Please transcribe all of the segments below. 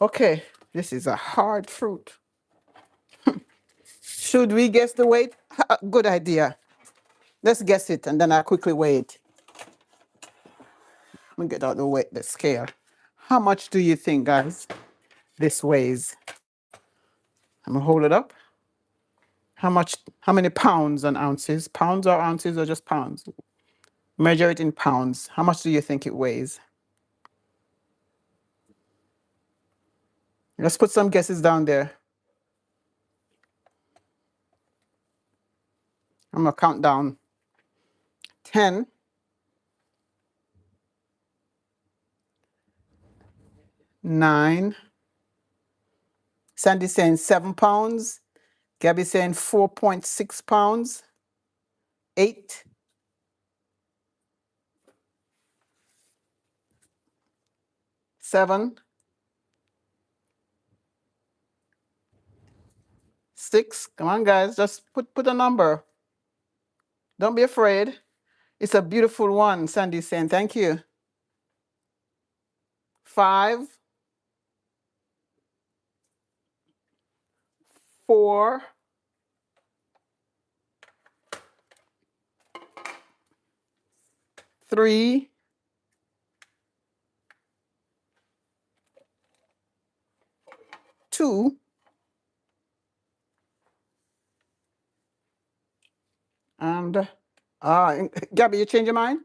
Okay, this is a hard fruit. Should we guess the weight? Good idea. Let's guess it, and then I'll quickly weigh it. Let me get out the weight, the scale. How much do you think, guys, this weighs? I'm gonna hold it up. How much? How many pounds and ounces? Pounds or ounces or just pounds? Measure it in pounds. How much do you think it weighs? Let's put some guesses down there. I'm gonna count down. 10, 9. Sandy saying 7 pounds. Gabby saying 4.6 pounds. 8. 7. 6. Come on, guys, just put a number. Don't be afraid. It's a beautiful one, Sandy's saying. Thank you. 5, 4, 3, 2, and Gabby, you change your mind?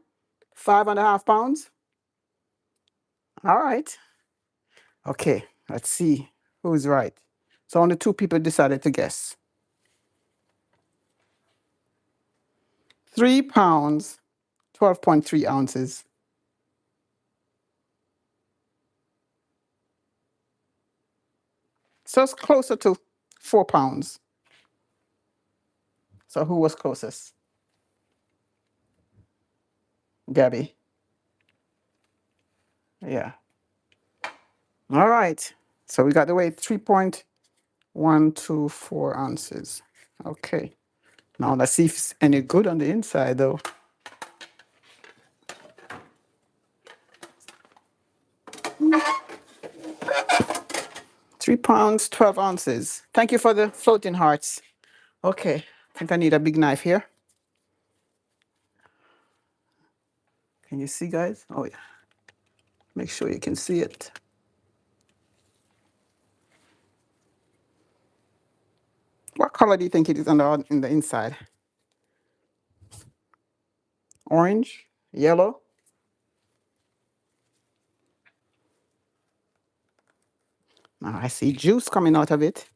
5.5 pounds. All right. Okay, let's see who's right. So only 2 people decided to guess. 3 pounds, 12.3 ounces. So it's closer to 4 pounds. So who was closest? Gabby. Yeah. All right. So we got the weight 3.124 ounces. Okay. Now let's see if it's any good on the inside though. 3 pounds, 12 ounces. Thank you for the floating hearts. Okay. I think I need a big knife here. Can you see, guys? Oh, yeah. Make sure you can see it. What color do you think it is on in the inside? Orange? Yellow? Now I see juice coming out of it.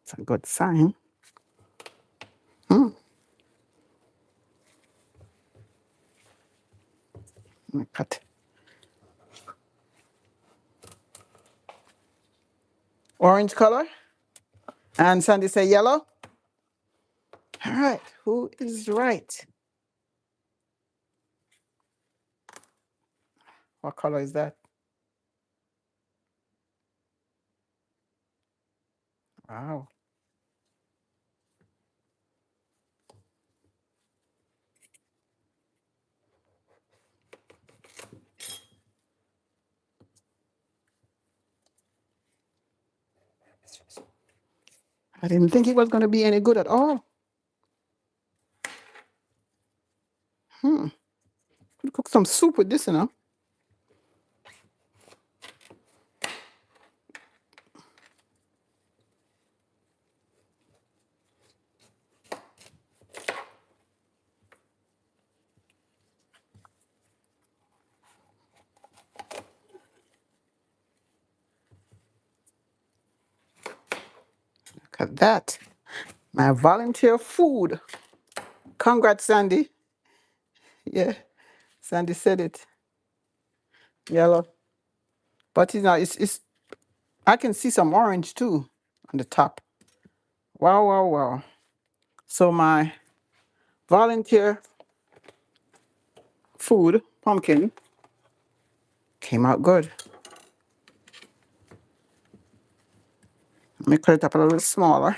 It's a good sign. Let me cut. Orange color. And Sandy say yellow. All right. Who is right? What color is that? Wow. I didn't think it was going to be any good at all. Could cook some soup with this, you know. Look at that. My volunteer food. Congrats, Sandy. Yeah, Sandy said it. Yellow. But you know, it's I can see some orange too on the top. Wow, wow, wow. So my volunteer food, pumpkin, came out good. Let me cut it up a little smaller.